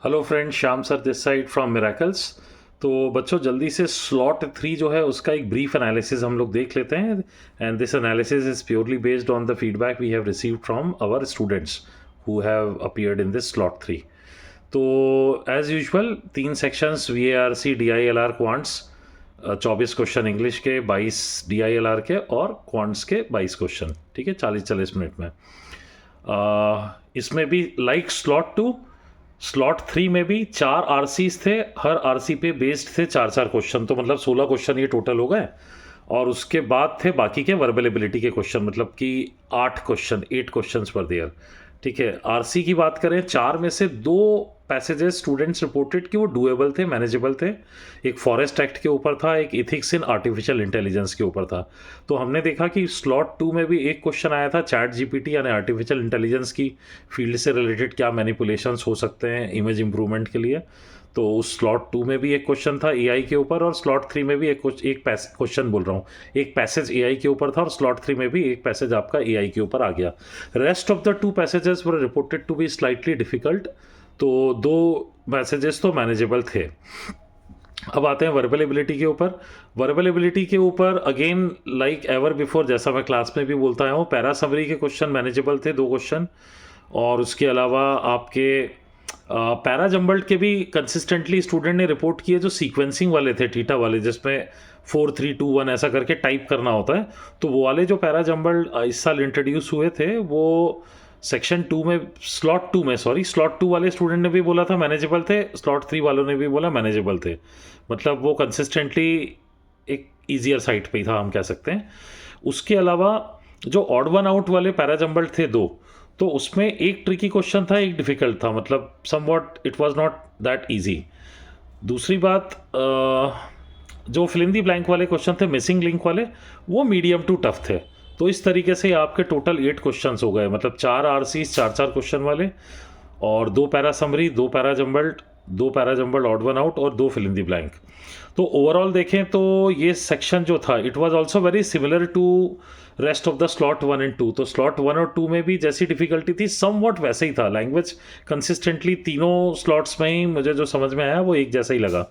Hello friend, Shyam sir this side from miracles. तो बच्चों, जल्दी से स्लॉट 3 जो है उसका एक ब्रीफ एनालिसिस हम लोग देख लेते हैं। And this analysis is purely based on the feedback we have received from our students who have appeared in this slot 3। तो as usual 3 sections VARC DILR quants, 24 question English के, 22 DILR के और quants के 22 question. ठीक है, 40-40 minute में। इसमें भी लाइक स्लॉट 3 में भी 4 RCs थे, हर RC पे बेस्ड थे 4-4 क्वेश्चन, तो मतलब 16 क्वेश्चन ये टोटल हो गए। और उसके बाद थे बाकी के वर्बल एबिलिटी के क्वेश्चन, मतलब कि 8 क्वेश्चन पर देयर। ठीक है, RC की बात करें, 4 में से 2 पैसेजेस स्टूडेंट्स रिपोर्टेड कि वो डूएबल थे, मैनेजेबल थे। एक फॉरेस्ट एक्ट के ऊपर था, एक इथिक्स इन आर्टिफिशियल इंटेलिजेंस के ऊपर था। तो हमने देखा कि स्लॉट 2 में भी एक क्वेश्चन आया था, चैट GPT यानी आर्टिफिशियल इंटेलिजेंस की फील्ड से रिलेटेड क्या मैनिपुलेशंस हो सकते हैं इमेज इंप्रूवमेंट के लिए। तो उस स्लॉट 2 में भी एक क्वेश्चन था AI के ऊपर, और स्लॉट 3 में भी एक क्वेश्चन बोल रहा हूँ, एक पैसेज AI के ऊपर था, और स्लॉट 3 में भी एक पैसेज आपका AI के ऊपर आ गया। Rest of the 2 passages were reported to be slightly difficult. तो 2 मैसेजेस तो मैनेजेबल थे। अब आते हैं वर्बल एबिलिटी के ऊपर। वर्बल एबिलिटी के ऊपर अगेन लाइक एवर बिफोर, जैसा मैं क्लास में भी बोलता आया हूँ, पैरा समरी के क्वेश्चन मैनेजेबल थे, 2 क्वेश्चन। और उसके अलावा आपके पैरा जम्बल्ड के भी कंसिस्टेंटली स्टूडेंट ने रिपोर्ट किए, जो सीक्वेंसिंग वाले थे, थीटा वाले, जिसमें 4-3-2-1 ऐसा करके टाइप करना होता है। तो वो वाले जो पैरा जम्बल्ड इस साल इंट्रोड्यूस हुए थे, वो सेक्शन 2 में, स्लॉट 2 वाले स्टूडेंट ने भी बोला था मैनेजेबल थे, स्लॉट 3 वालों ने भी बोला मैनेजेबल थे। मतलब वो कंसिस्टेंटली एक ईजियर साइड पे ही था, हम कह सकते हैं। उसके अलावा जो ऑड वन आउट वाले पैराजम्बल्ड थे 2, तो उसमें एक ट्रिकी क्वेश्चन था, एक डिफिकल्ट था, मतलब somewhat it was not that easy. दूसरी बात, जो फिल इन दी ब्लैंक वाले क्वेश्चन थे, मिसिंग लिंक वाले, वो मीडियम टू टफ थे। तो इस तरीके से आपके टोटल 8 क्वेश्चंस हो गए, मतलब 4 RCs 4-4 क्वेश्चन वाले, और 2 para summary, 2 para jumbled odd one out, और 2 फिल इन दी ब्लैंक। तो ओवरऑल देखें तो ये सेक्शन जो था, it was also very similar to rest of the slot 1 and 2। तो स्लॉट 1 और 2 में भी जैसी डिफिकल्टी थी, सम वॉट वैसे ही था। लैंग्वेज कंसिस्टेंटली तीनों स्लॉट्स में ही मुझे जो समझ में आया वो एक जैसा ही लगा।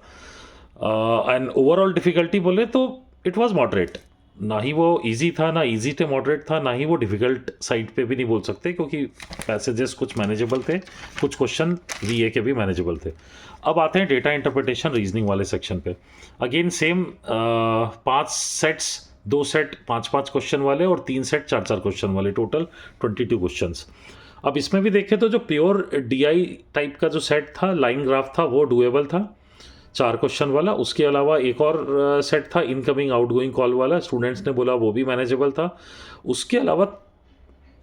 एंड ओवरऑल डिफिकल्टी बोले तो इट वाज मॉडरेट। ना ही वो इजी था, ना इजी थे मॉडरेट था, ना ही वो डिफिकल्ट साइड पे भी नहीं बोल सकते, क्योंकि पैसेजेस कुछ मैनेजेबल थे, कुछ क्वेश्चन VA के भी मैनेजेबल थे। अब आते हैं डेटा इंटरप्रिटेशन रीजनिंग वाले सेक्शन पे। Again same 5 sets, 2 set 5-5 question वाले, और 3 सेट 4-4 क्वेश्चन वाले, टोटल 22 क्वेश्चंस। अब इसमें भी देखें तो जो प्योर DI टाइप का जो सेट था, लाइन ग्राफ था, वो डुएबल था, 4 क्वेश्चन वाला। उसके अलावा एक और सेट था, इनकमिंग आउटगोइंग कॉल वाला, स्टूडेंट्स ने बोला वो भी मैनेजेबल था। उसके अलावा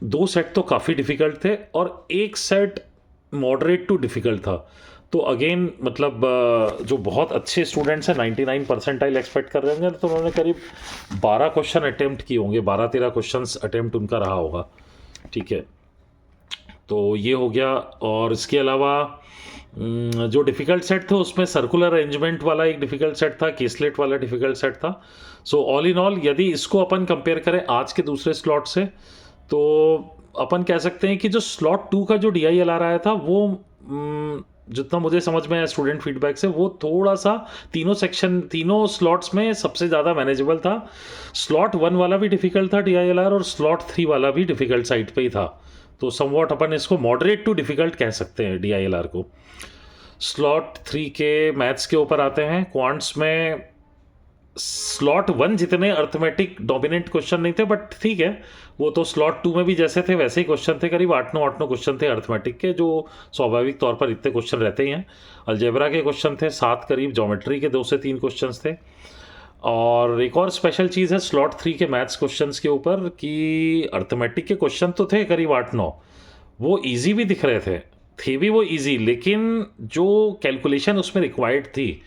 2 सेट तो काफ़ी डिफिकल्ट थे, और एक सेट मॉडरेट टू डिफिकल्ट था। तो अगेन मतलब जो बहुत अच्छे स्टूडेंट्स हैं, 99 परसेंटाइल एक्सपेक्ट कर रहे होंगे, तो उन्होंने करीब 12 क्वेश्चन अटेम्प्ट किए होंगे, 12-13 क्वेश्चन अटेम्प्ट उनका रहा होगा। ठीक है, तो ये हो गया। और इसके अलावा जो डिफ़िकल्ट सेट थे, उसमें सर्कुलर अरेंजमेंट वाला एक डिफ़िकल्ट सेट था, केसलेट वाला डिफ़िकल्ट सेट था। सो ऑल इन ऑल, यदि इसको अपन कंपेयर करें आज के दूसरे स्लॉट से, तो अपन कह सकते हैं कि जो स्लॉट 2 का जो DILR आया था, वो जितना मुझे समझ में आया स्टूडेंट फीडबैक से, वो थोड़ा सा तीनों स्लॉट्स में सबसे ज़्यादा मैनेजेबल था। स्लॉट 1 वाला भी डिफ़िकल्ट था DILR, और स्लॉट 3 वाला भी डिफ़िकल्ट साइड पे ही था। तो समवॉट अपन इसको मॉडरेट टू डिफ़िकल्ट कह सकते हैं DILR को। स्लॉट 3 के मैथ्स के ऊपर आते हैं। क्वांट्स में स्लॉट 1 जितने अर्थमेटिक डोमिनेंट क्वेश्चन नहीं थे, बट ठीक है, वो तो स्लॉट 2 में भी जैसे थे वैसे ही क्वेश्चन थे, करीब 8-9 क्वेश्चन थे अर्थमेटिक के, जो स्वाभाविक तौर पर इतने क्वेश्चन रहते ही हैं। अलजेब्रा के क्वेश्चन थे 7 करीब, ज्योमेट्री के 2 से 3 क्वेश्चन थे। और एक और स्पेशल चीज़ है स्लॉट 3 के मैथ्स क्वेश्चंस के ऊपर, कि अर्थमेटिक के क्वेश्चन तो थे करीब 8-9, वो इजी भी दिख रहे थे भी वो इजी, लेकिन जो कैलकुलेशन उसमें रिक्वायर्ड थी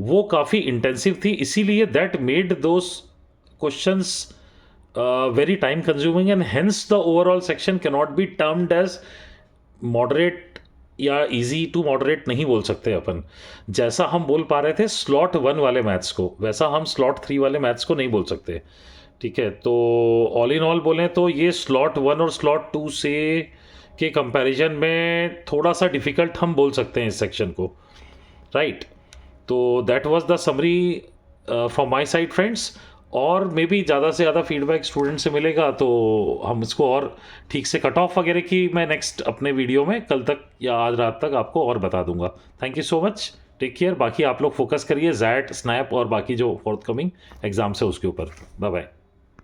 वो काफ़ी इंटेंसिव थी, इसीलिए that made those questions very time consuming, and hence the overall section can not be termed as moderate या इजी टू मॉडरेट नहीं बोल सकते अपन। जैसा हम बोल पा रहे थे स्लॉट 1 वाले मैथ्स को, वैसा हम स्लॉट 3 वाले मैथ्स को नहीं बोल सकते। ठीक है, तो ऑल इन ऑल बोलें तो ये स्लॉट 1 और स्लॉट 2 से के कंपैरिजन में थोड़ा सा डिफ़िकल्ट हम बोल सकते हैं इस सेक्शन को, राइट? तो that was the summary from my side friends. और मे बी ज़्यादा से ज़्यादा फीडबैक स्टूडेंट से मिलेगा तो हम इसको और ठीक से कट ऑफ वगैरह की मैं नेक्स्ट अपने वीडियो में कल तक या आज रात तक आपको और बता दूंगा। Thank you so much, take care. बाकी आप लोग फोकस करिए जैट, स्नैप और बाकी जो फोर्थ कमिंग एग्जाम्स है उसके ऊपर। Bye bye.